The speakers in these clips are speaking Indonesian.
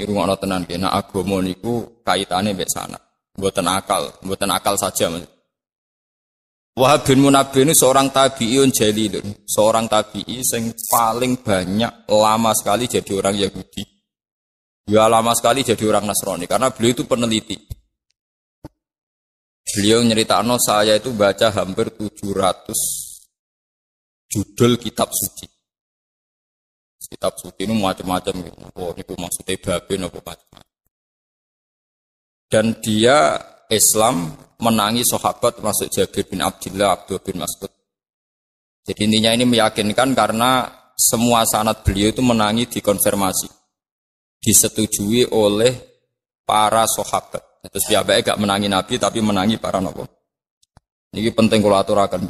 Irungokno tenan ki, nek agama niku kaitane mbek sana. Mboten akal saja Mas. Wahab bin Munabbih ini seorang tabi'iyun jalilun, seorang tabi'i yang paling banyak lama sekali jadi orang Yahudi. Ya lama sekali jadi orang Nasrani karena beliau itu peneliti. Beliau nyeritakno saya itu baca hampir 700 judul kitab suci. Kitab suci ini macam-macam gitu. Oh, itu maksudnya babin apa macam-macam. Dan dia Islam menangi sahabat termasuk Jabir bin Abdullah, Abdul bin Mas'ud. Jadi intinya ini meyakinkan karena semua sanad beliau itu menangi dikonfirmasi. Disetujui oleh para sahabat. Terus dia gak menangi Nabi tapi menangi para nabi. Ini penting kalau aturakan.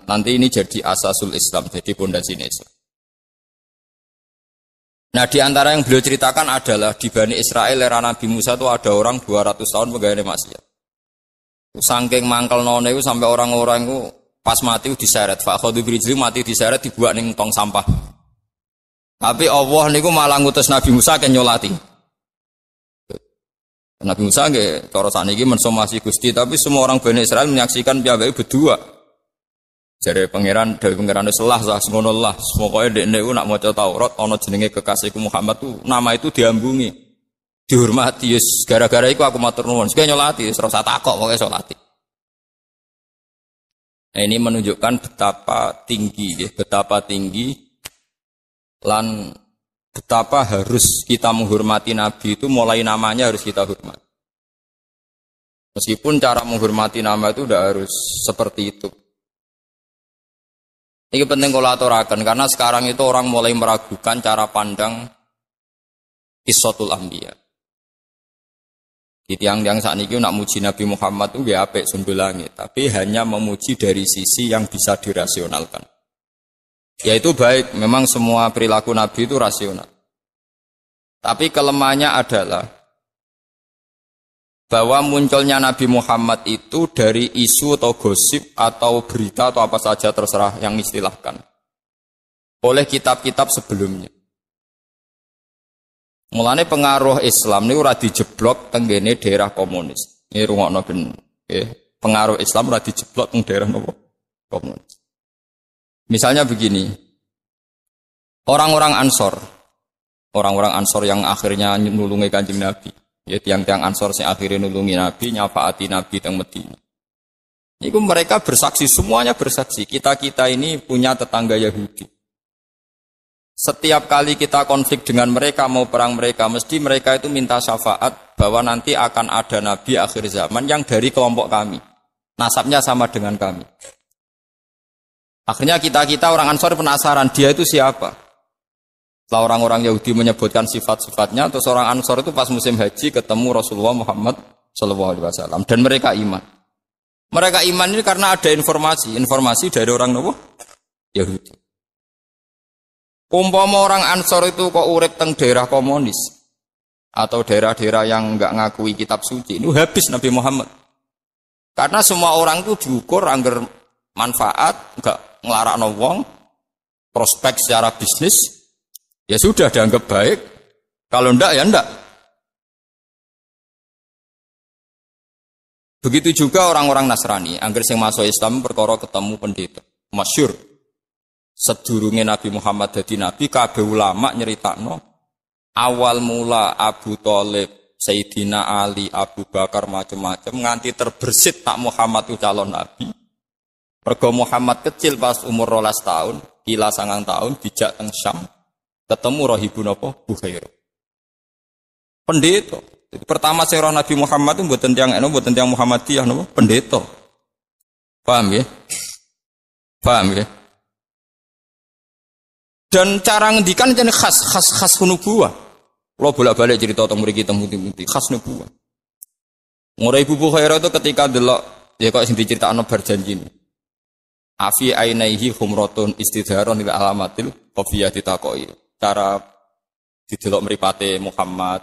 Nanti ini jadi asasul Islam, jadi pondasi Islam. Nah di antara yang beliau ceritakan adalah di Bani Israel era Nabi Musa itu ada orang 200 tahun pegawai maksiat. Sangking mangkel none itu sampai orang-orang itu pas mati diseret. Fakhadhu birijli mati diseret dibuat ning tong sampah. Tapi Allah niku malah ngutus Nabi Musa ke nyolati. Nabi Musa nggih cara saniki mensomasi Gusti tapi semua orang Bani Israel menyaksikan piyambake berdua. Jare pangeran dewe pangeran selah sah ngono lah. Pokoke ndekne ku nak maca Taurat ana jenenge kekasihku Muhammad tuh nama itu diambungi. Dihormati yes, gara-gara iku aku matur nuwun. Sing nyolati wis ora takok pokoke salati. Nah, ini menunjukkan betapa tinggi lan betapa harus kita menghormati Nabi itu mulai namanya harus kita hormati. Meskipun cara menghormati nama itu tidak harus seperti itu. Ini penting kalau aturakan karena sekarang itu orang mulai meragukan cara pandang Qissatul Anbiya. Di tiang-tiang saat ini nak muji Nabi Muhammad itu ya apik sundul langit, tapi hanya memuji dari sisi yang bisa dirasionalkan. Yaitu baik, memang semua perilaku Nabi itu rasional. Tapi kelemahannya adalah bahwa munculnya Nabi Muhammad itu dari isu atau gosip atau berita atau apa saja terserah yang istilahkan oleh kitab-kitab sebelumnya. Mulane pengaruh Islam ini ora dijeblok tenggene daerah komunis. Ini rungokno ben pengaruh Islam ora dijeblok teng daerah nopo komunis. Misalnya begini. Orang-orang Ansor yang akhirnya nulungi Kanjeng Nabi. Ya tiang-tiang Ansor yang akhirnya nulungi Nabi, nyafaati Nabi teng Madinah. Itu mereka bersaksi, semuanya bersaksi. Kita ini punya tetangga Yahudi. Setiap kali kita konflik dengan mereka, mau perang mereka, mesti mereka itu minta syafaat bahwa nanti akan ada Nabi akhir zaman yang dari kelompok kami. Nasabnya sama dengan kami. Akhirnya kita orang Ansor penasaran, dia itu siapa? Setelah orang-orang Yahudi menyebutkan sifat-sifatnya, terus orang Ansor itu pas musim haji ketemu Rasulullah Muhammad SAW. Dan mereka iman. Mereka iman ini karena ada informasi dari orang Yahudi. Umpama orang Ansor itu kok urip teng daerah komunis atau daerah-daerah yang enggak ngakui kitab suci, itu habis Nabi Muhammad. Karena semua orang itu diukur angger manfaat, enggak nglarakno wong, prospek secara bisnis, ya sudah dianggap baik. Kalau enggak ya enggak. Begitu juga orang-orang Nasrani, angger sing masuk Islam perkara ketemu pendeta, masyhur. Sedurunge Nabi Muhammad dadi nabi, kabeh ulama nyeritakno awal mula Abu Thalib, Sayyidina Ali, Abu Bakar macam-macam nganti terbersit tak Muhammad itu calon nabi. Mergo Muhammad kecil pas umur 12 tahun, kila 9 tahun dijak teng Syam, ketemu rahibun apa? Buhairah. Pendeta. Jadi, pertama saya Nabi Muhammad itu mboten tiyang Muhammadiyah napa? Pendeta. Paham ya? Paham ya? Dan cara ngendikan jadi khas nubuwah. Kalau bolak-balik cerita tentang mriki temu-temu khas nubuwah. Ngurai Ibu Buhairah itu ketika delok ya kok sing diceritakno bar janjine. Afi ainaihi humratun istidharon ila alamatil qafiyah ditakoki. Cara didelok mripate Muhammad,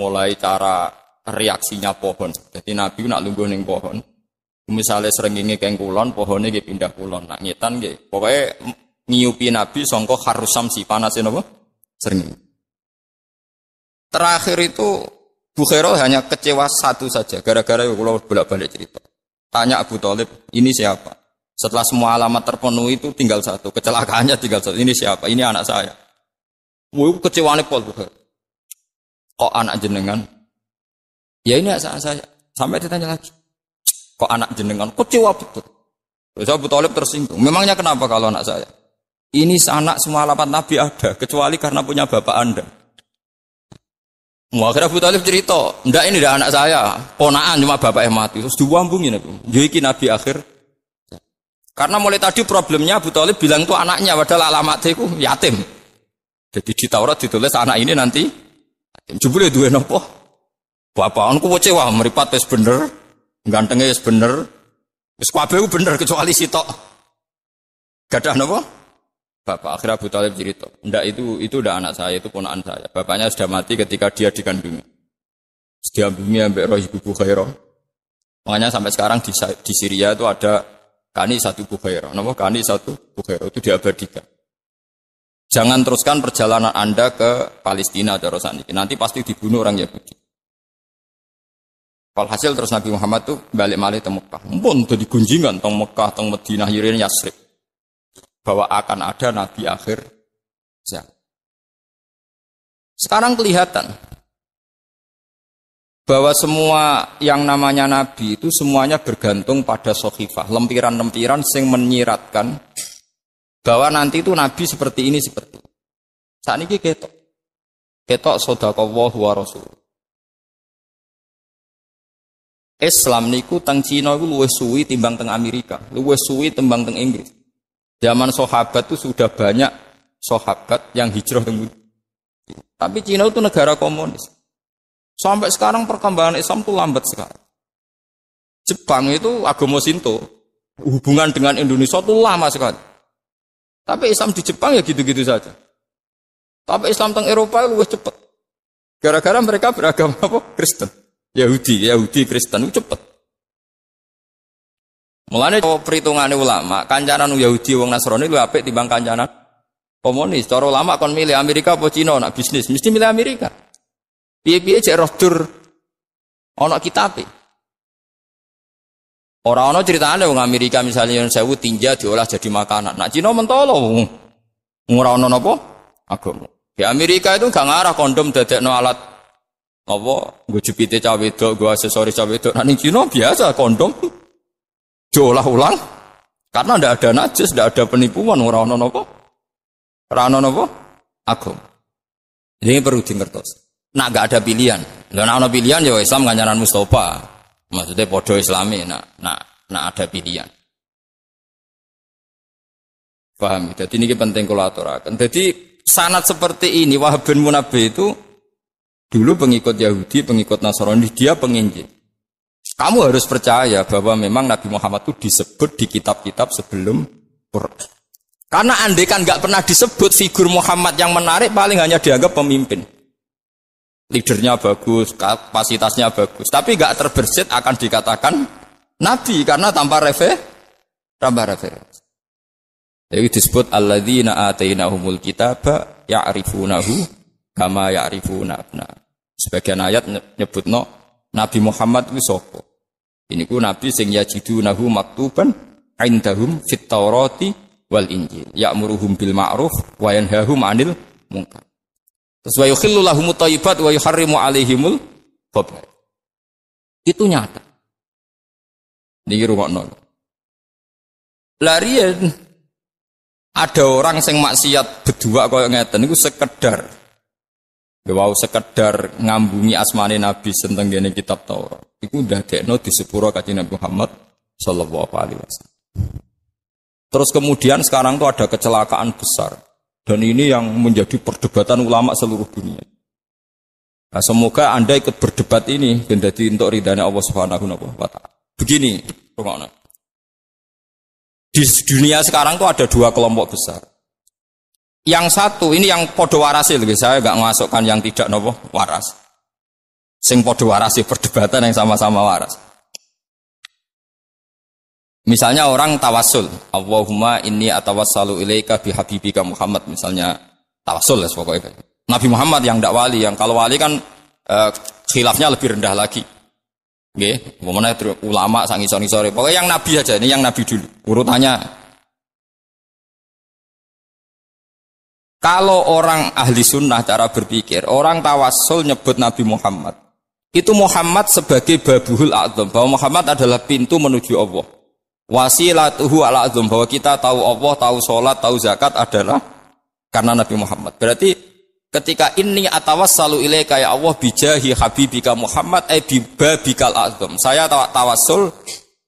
mulai cara reaksinya pohon. Jadi Nabi nak lungguh ning pohon. Misalnya srengenge keng kulon, pohone nggih pindah kulon. Nak ngetan nggih pokoke ngiupi Nabi sangka harusam si panasin apa? Sering. Terakhir itu Bukhairah hanya kecewa satu saja, gara-gara kalau bolak-balik cerita. Tanya Abu Thalib, ini siapa? Setelah semua alamat terpenuhi itu tinggal satu, kecelakaannya tinggal satu. Ini siapa? Ini anak saya. Wah, kecewaannya Paul Bukhairah. Kok anak jenengan? Ya ini anak saya. Sampai ditanya lagi. Kok anak jenengan? Kecewa betul. Terus Abu Thalib tersinggung. Memangnya kenapa kalau anak saya? Ini anak semua alamat Nabi ada, kecuali karena punya bapak Anda. Akhirnya Abu Thalib cerita, enggak ini dah anak saya, ponaan cuma bapak yang mati. Terus diwambungin Nabi. Jadi Nabi akhir. Karena mulai tadi problemnya Abu Thalib bilang itu anaknya, padahal alamatnya itu yatim. Jadi di Taurat ditulis anak ini nanti jebule duwe napa? Bapak anku kecewa meripat wis bener, gantenge wis bener. Wis kabeh bener kecuali sitok. Gadah napa? Bapak akhirnya Abu Thalib cerita, enggak itu udah anak saya, itu ponakan saya. Bapaknya sudah mati ketika dia dikandungi. Diambungi ambek roh ibu Bukhairah. Makanya sampai sekarang di Syria itu ada Kani satu Bukhairah. Nama Kani satu Bukhairah itu diabadikan. Jangan teruskan perjalanan Anda ke Palestina atau Rosani. Nanti pasti dibunuh orang Yahudi. Walhasil terus Nabi Muhammad tuh balik malih ke Mekah. Mumpun jadi gunjingan teng Mekah, teng Madinah, Yirin, Yasrib. Bahwa akan ada Nabi akhir zaman. Sekarang kelihatan bahwa semua yang namanya Nabi itu semuanya bergantung pada sohifah, lempiran-lempiran yang menyiratkan bahwa nanti itu Nabi seperti ini, seperti ini. Saat ini ketok shadaqallahu wa rasul. Islam niku teng Cina itu luwih suwi timbang teng Amerika, luwih suwi timbang teng Inggris. Zaman sahabat itu sudah banyak sahabat yang hijrah ke Madinah. Tapi Cina itu negara komunis. Sampai sekarang perkembangan Islam itu lambat sekali. Jepang itu agama Shinto. Hubungan dengan Indonesia itu lama sekali. Tapi Islam di Jepang ya gitu-gitu saja. Tapi Islam teng Eropa itu lebih cepat. Gara-gara mereka beragama apa? Kristen. Yahudi Kristen itu cepat. Mulane perhitungannya ulama, kancanan Yahudi wong Nasrani lu apik timbang kancanan komunis. Cara ulama kon milih Amerika apa Cina nak bisnis, mesti milih Amerika. Piye-piye cek roh dur ana kitabe. Ora ana critane wong Amerika misalnya yang 1000 tinja diolah jadi makanan. Nak Cina mentolo ora ana napa agama. Di Amerika itu gak ngarah kondom dadekno alat apa nggo jepite cah wedok, nggo aksesoris cah wedok. Nak ning Cina biasa kondom diolah ulang karena tidak ada najis, tidak ada penipuan, orang nopo, agama. Ini perlu dimengertos. Nak gak ada pilihan. Lah ana pilihan ya Islam kancanan Mustafa. Maksudnya podo Islami. Nak ada pilihan. Paham? Jadi ini penting kalau aturakan. Jadi sanad seperti ini Wahab bin Munabbih itu dulu pengikut Yahudi, pengikut Nasrani, dia penginjil. Kamu harus percaya bahwa memang Nabi Muhammad itu disebut di kitab-kitab sebelum Quran. Karena andai kan nggak pernah disebut figur Muhammad yang menarik, paling hanya dianggap pemimpin. Leadernya bagus, kapasitasnya bagus, tapi nggak terbersit akan dikatakan Nabi karena tanpa referensi. Jadi disebut alladzina atainahumul kitaba ya'rifunahu kama ya'rifuna abna. Sebagian ayat nyebutno Nabi Muhammad itu sapa? Ini ku Nabi sing yajidunahu maktuban indahum fit Taurati wal Injil. Ya'muruhum bil ma'ruf wa yanhahum 'anil munkar. Terus wa yukhillu lahumut thayyibat wa yuharrimu 'alaihimul khaba'ith. Itu nyata. Niki rungokno. Larian ada orang sing maksiat berdua kaya ngeten niku sekedar sekedar ngambungi asmane Nabi senteng gene kitab Taurat. Iku ndadekno di sepuro kanjeng Nabi Muhammad sallallahu alaihi wasallam. Terus kemudian sekarang tuh ada kecelakaan besar dan ini yang menjadi perdebatan ulama seluruh dunia. Nah, semoga Anda ikut berdebat ini dan jadi untuk ridhanya Allah Subhanahu wa taala. Begini, rungokno. Di dunia sekarang tuh ada dua kelompok besar. Yang satu ini yang podo warasi, saya nggak masukkan yang tidak nopo waras. Sing podo warasi perdebatan yang sama-sama waras. Misalnya orang tawasul, Allahumma inni atawassalu ilaika bihabibika Muhammad, misalnya tawasul lah pokoknya. Nabi Muhammad yang tidak wali, yang kalau wali kan khilafnya lebih rendah lagi. Nggih, umpamane ulama sang isor-isore. Pokoknya yang nabi aja, ini yang nabi dulu. Urutannya. Kalau orang ahli sunnah cara berpikir, orang tawassul nyebut Nabi Muhammad. Itu Muhammad sebagai babuhul a'zam, bahwa Muhammad adalah pintu menuju Allah. Wasilatuhu ala a'zam, bahwa kita tahu Allah, tahu sholat, tahu zakat adalah karena Nabi Muhammad. Berarti ketika ini atawassalu ilaika ya Allah bijahi habibika Muhammad bibabikal a'zam. Saya tawassul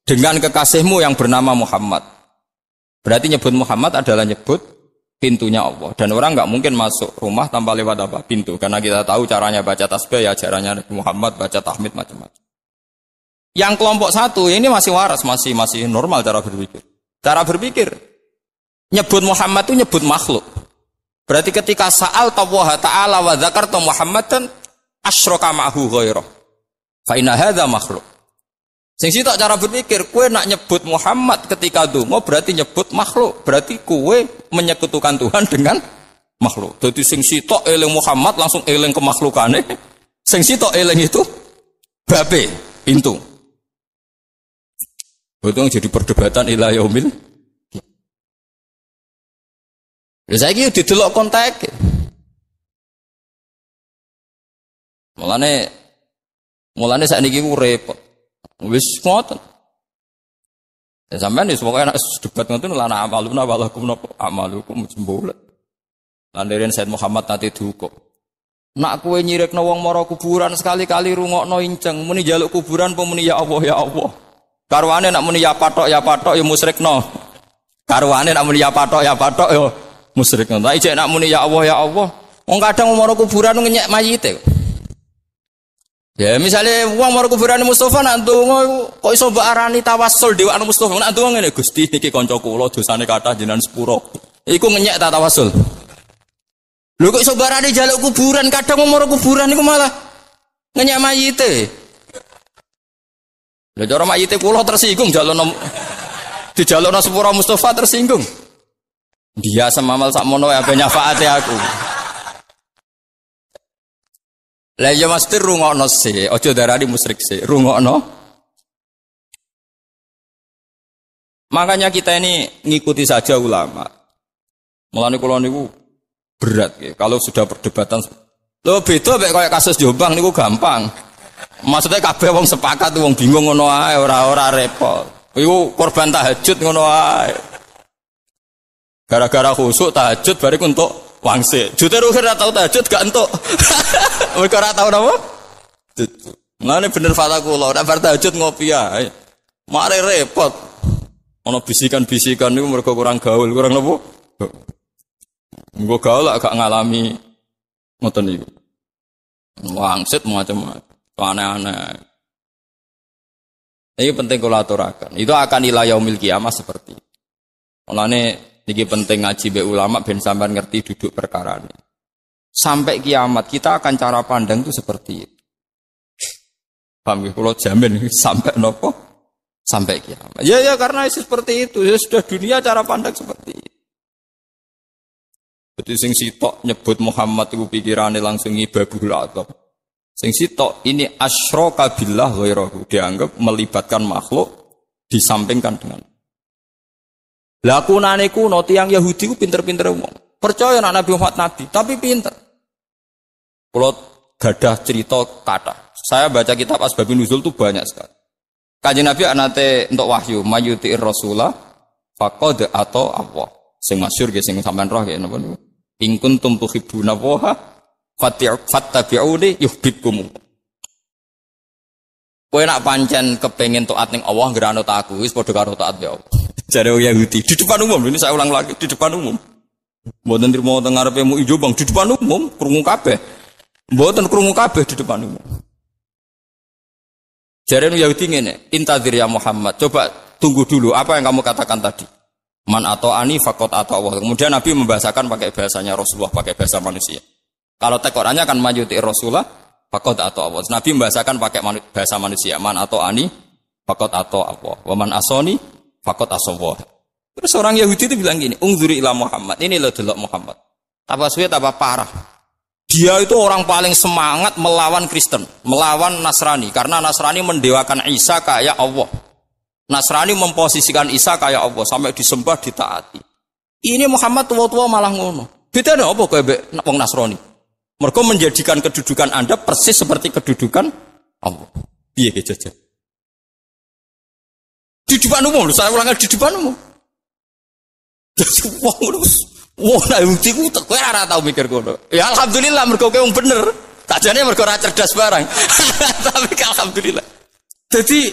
dengan kekasihmu yang bernama Muhammad. Berarti nyebut Muhammad adalah nyebut pintunya Allah. Dan orang nggak mungkin masuk rumah tanpa lewat apa? Pintu. Karena kita tahu caranya baca tasbih ya caranya Nabi Muhammad, baca tahmid macam-macam. Yang kelompok satu ini masih waras, masih normal cara berpikir. Cara berpikir nyebut Muhammad itu nyebut makhluk. Berarti ketika sa'al Allah Ta'ala wa dzakarta Muhammadan asyraka ma'hu ghairah. Fa inna hadza makhluk. Sing sitok cara berpikir, kue nak nyebut Muhammad ketika donga berarti nyebut makhluk, berarti kue menyekutukan Tuhan dengan makhluk. Jadi sing sitok eling Muhammad langsung eling kemakhlukane. Sing sitok eling itu babe, pintu. Betul jadi perdebatan ila yaumil. Ya saiki didelok kontek. Mulane sakniki ku repot. Wis ngoten. Ya sampean wis pokoke nek debat ngoten lana amaluna walakum napa amalukum jembulet. Lan deren Said Muhammad nate duka. Nak kowe nyirekno wong mara kuburan sekali-kali rungokno inceng muni njaluk kuburan apa muni ya Allah ya Allah. Karwane nak muni ya patok ya musyrikno. Karwane nak muni ya patok ya musyrikno. Lah ijek nak muni ya Allah. Wong kadang mara kuburan ngenyek mayite. Ya misalnya wong mara kuburane Mustofa nak ndonga kok iso mbok arani tawassul dewekno Mustofa nak ndonga ngene Gusti niki kanca kula dosane kathah jenengan sepuro. Iku ngenyek ta tawassul. Lho kok iso barane njaluk kuburan kadang wong mara kuburan niku malah ngenyek mayite. Lha cara mayite kula tersinggung jalukno dijalukno sepuro Mustofa tersinggung. Dia semamal sakmono ape nyafaate aku. Lah ya mesti rungokno sih, aja darani musyrik sih, rungokno. Makanya kita ini ngikuti saja ulama. Mulane kula niku berat ya, kalau sudah perdebatan. Lho beda mek koyo kasus Jombang niku gampang. Maksudnya kabeh wong sepakat wong bingung ngono ae, ora repot. Iku korban tahajud ngono ae. Gara-gara khusuk tahajud bariku entuk wangsit. Jute ruhir ora tau tahajud gak entuk. Mereka ora tau napa? Ngene bener fata kula, nek bar tahajud ngopi ae. Mare repot. Ana bisikan-bisikan niku mergo kurang gaul, kurang napa? Engko gaul gak ngalami ngoten niku. Wangsit macam-macam, aneh-aneh. Ini penting kula aturaken. Itu akan ila yaumil kiamah seperti. Mulane iki penting ngaji be ulama ben sampean ngerti duduk perkara ini. Sampai kiamat kita akan cara pandang itu seperti itu. Paham ya? Kalau jamin sampai nopo? Sampai kiamat. Ya karena seperti itu. Ya sudah dunia cara pandang seperti itu. Jadi sing sitok nyebut Muhammad itu pikirannya langsung ibabul a'zam. Sing sitok ini asyraka billah ghairahu, dianggap melibatkan makhluk disampingkan dengan. Lah kunane kuno tiyang Yahudi ku pinter-pinter wong. Percaya nak Nabi Muhammad nabi, tapi pinter. Kalau gadah cerita kata, saya baca kitab Asbabun Nuzul itu banyak sekali. Kanjeng Nabi anate untuk wahyu, mayuti'ir rasulah faqad atau Allah. Sing masyhur nggih sing sampean roh nggih napa niku. In kuntum tuhibbuna Allah fattabi'uni yuhibbukum. Kowe nak pancen kepengin taat ning Allah ngeranut aku, wis padha karo taat ya Allah. Jare Yahudi di depan umum, ini saya ulang lagi di depan umum. Mboten trimo teng ngarepe mu ijo Bang di depan umum, krungu kabeh. Mboten krungu kabeh di depan umum. Jare Yahudi ngene, "Intadzir ya Muhammad, coba tunggu dulu apa yang kamu katakan tadi." Man atau ani faqat atau Allah. Kemudian Nabi membahasakan pakai bahasanya Rasulullah, pakai bahasa manusia. Kalau tekorannya kan mayuti Rasulullah faqat atau Allah. Nabi membahasakan pakai bahasa manusia. Man atau ani faqat atau Allah. Wa man asoni faqat asawah. Terus orang Yahudi itu bilang gini, "Ungzuri ila Muhammad." Ini loh delok Muhammad. Tambah suwe tambah parah. Dia itu orang paling semangat melawan Kristen, melawan Nasrani. Karena Nasrani mendewakan Isa kayak Allah. Nasrani memposisikan Isa kayak Allah. Sampai disembah, ditaati. Ini Muhammad tua-tua malah ngono. Beda ada apa kayak wong Nasrani? Mereka menjadikan kedudukan Anda persis seperti kedudukan Allah. Piye jajan? Di depan umum, saya ulangkan di depan umum. Jadi wong nek buktiku kowe ora tau mikir ngono. Ya alhamdulillah mergo kowe wong bener. Sajane mergo ora cerdas barang. Tapi alhamdulillah. Jadi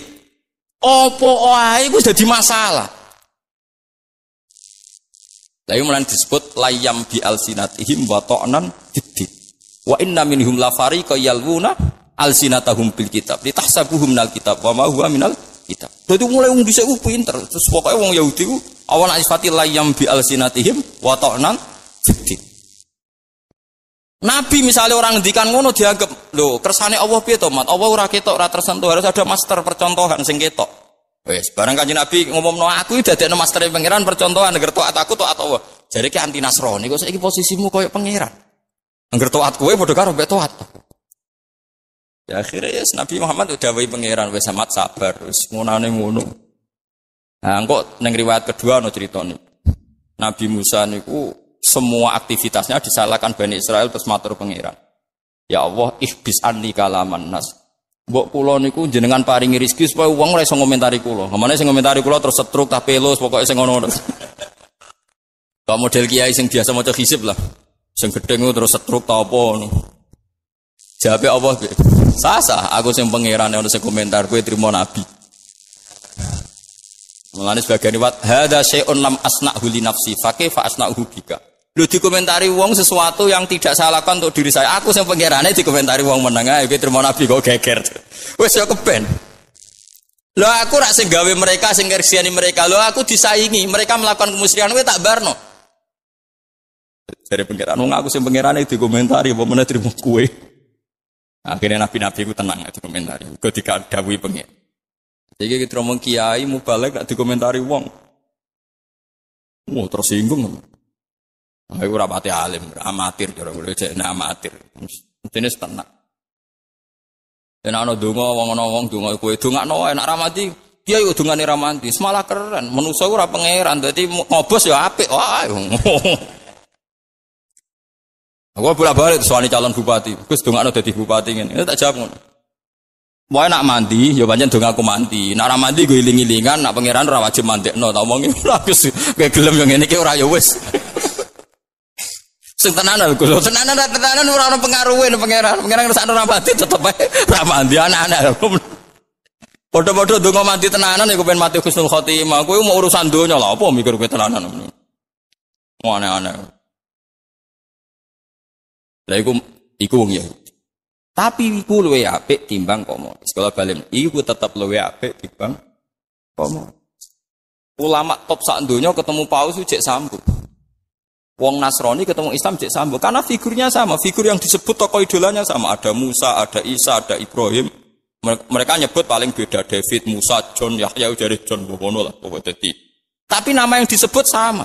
opo ae wis dadi masalah. Lalu mulai disebut layam bi alsinatihim wa ta'nan fiddin. Wa inna minhum la fariqa yalwuna alsinatahum bil kitab. Litahsabuhum minal kitab wa ma huwa minal kitab. Jadi mulai wong dhisik ku pinter. Terus pokoke wong Yahudi ku awan asifati layam bi alsinatihim wa ta'nan fiddin. Nabi misalnya orang ngendikan ngono dianggap, lho kersane Allah piye to, Mat? Allah ora ketok, ora tersentuh, harus ada master percontohan sing ketok. Wes, barang Kanjeng Nabi ngomongno aku dadekno mastere pangeran percontohan agar taat aku taat Allah. Jare ki anti Nasrani kok saiki posisimu koyo pangeran. Angger taat kowe padha karo mbek taat. Ya akhirnya yes, Nabi Muhammad udah wae pangeran wis amat sabar, wis ngonane ngono. Nah, kok ning riwayat kedua ono critane. Nabi Musa niku semua aktivitasnya disalahkan Bani Israel terus matur pangeran. Ya Allah, ihbis anni kalaman nas. Mbok kula niku jenengan paringi rezeki supaya wong ora iso ngomentari kula. Kemane sing ngomentari kula terus setruk tak pelus pokoke sing ngono. Kok model kiai sing biasa maca hisib lah. Sing gedhe terus setruk ta apa ngono. Jawabe Allah, sah aku sing pangeran ono sing komentar kowe trimo nabi. Mulane sebagian riwayat hadza syai'un lam asna'hu li nafsi fa kaifa asna'hu bika. Lho dikomentari wong sesuatu yang tidak saya lakukan untuk diri saya. Aku sing pangerane dikomentari wong meneng ae kowe trimo nabi kok geger. Wis yo keben. Lho aku rak sing gawe mereka sing ngersiani mereka. Lho aku disaingi, mereka melakukan kemusyrikan kowe tak barno. Dari pangeran wong aku sing pangerane dikomentari apa meneh trimo kowe. Akhirnya nabi-nabi ku tenang dikomentari. Kok dikadhawuhi pengen. Iki kita ngomong kiai mubalek gak dikomentari wong. Tersinggung. Aku ora pati alim, amatir cara kuwi jekne amatir. Mestine tenang. Yen ana donga wong ana wong donga kowe dongakno wae nek ra mati, kiai yo dongane ra mati. Semalah keren, manusa ora pangeran, dadi ngobos yo apik wae. Aku bolak-balik soal calon bupati. Gus dongakno dadi bupati ngene. Tak jawab ngono. Wae nak mandi, ya pancen dong aku mandi. Nak ora mandi gue iling-ilingan, nak pangeran ora wajib mandekno. Tak omongi ora Gus, kowe gelem yo ngene iki ora ya wis. Sing tenanan Gus, tenanan ora ono pengaruhe nang pangeran. Pangeran ngrasakno ora mati tetep ae ora mandi anak-anak. Padha-padha donga mati tenanan iku ben mati husnul khotimah. Kowe mau urusan donya lha apa mikir kowe tenanan. Mau aneh-aneh. Lah iku wong ya. Tapi iku luwe apik timbang komunis. Kalau balen iku tetep luwe apik timbang komunis. Ulama top sak donya ketemu Paus cek sambung. Wong Nasrani ketemu Islam cek sambung karena figurnya sama, figur yang disebut tokoh idolanya sama. Ada Musa, ada Isa, ada Ibrahim. Mereka nyebut paling beda David, Musa, John, Yahya dari John Bobono lah pokoknya. Tapi nama yang disebut sama.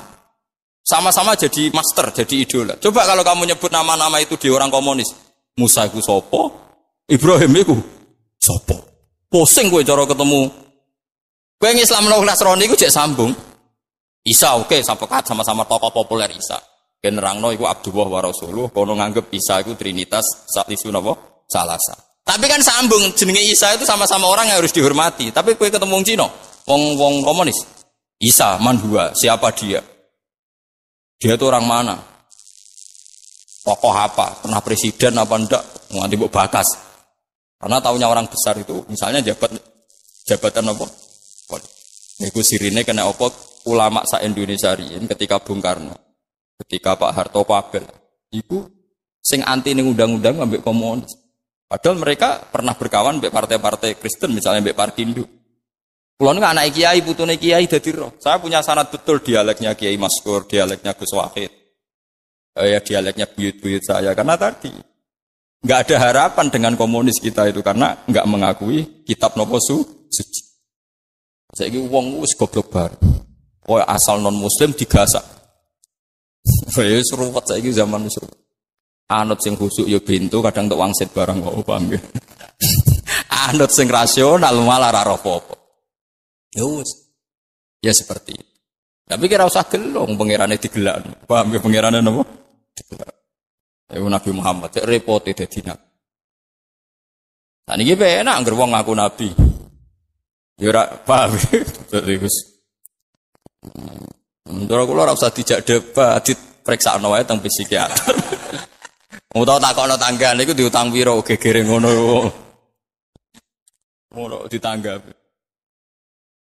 Sama-sama jadi master, jadi idola. Coba kalau kamu nyebut nama-nama itu di orang komunis. Musa iku sapa? Ibrahim iku sapa? Pusing kowe cara ketemu. Kowe Islam lan Nasrani iku jek sambung. Isa oke, sama-sama tokoh populer Isa. Ben nerangno iku Abdullah wa Rasulullah, kono nganggep Isa iku Trinitas salisu napa? Salasa. Tapi kan sambung jenenge Isa itu sama-sama orang yang harus dihormati. Tapi kowe ketemu wong Cina, wong komunis. Isa man huwa, siapa dia? Dia itu orang mana? Tokoh apa, pernah presiden apa enggak, nganti mbok bakas. Karena taunya orang besar itu, misalnya jabatan apa? Iku sirine kena apa ulama sak Indonesia riyen ketika Bung Karno, ketika Pak Harto Pabel. Iku sing anti ning undang-undang ambek komunis. Padahal mereka pernah berkawan ambek partai-partai Kristen, misalnya ambek Parkindo. Kulo niku anak kiai, putune kiai dadi roh. Saya punya sanad betul dialeknya Kiai Maskur, dialeknya Gus Wahid. Ya dialeknya buyut-buyut saya karena tadi nggak ada harapan dengan komunis kita itu karena nggak mengakui kitab nopo suci. Saya ini wong wis goblok bar. Oh asal non muslim digasak. Saya serupat saya ini zaman seru. Anut sing khusuk ya bintu, kadang tok wangsit barang kok paham ya. Anut sing rasional malah ora apa-apa. Ya wis. Ya seperti itu. Tapi kira usah gelong pangerane digelak. Paham ya pangerane napa? Digelak. Ya Nabi Muhammad cek repote dadi nabi. Nah niki penak anggere wong ngaku nabi. Ya ora paham. Terus. Ndoro kula ora usah dijak debat, dipreksakno wae teng psikiater. Utawa takokno tanggane iku diutang pira gegere ngono. Ngono ditanggapi.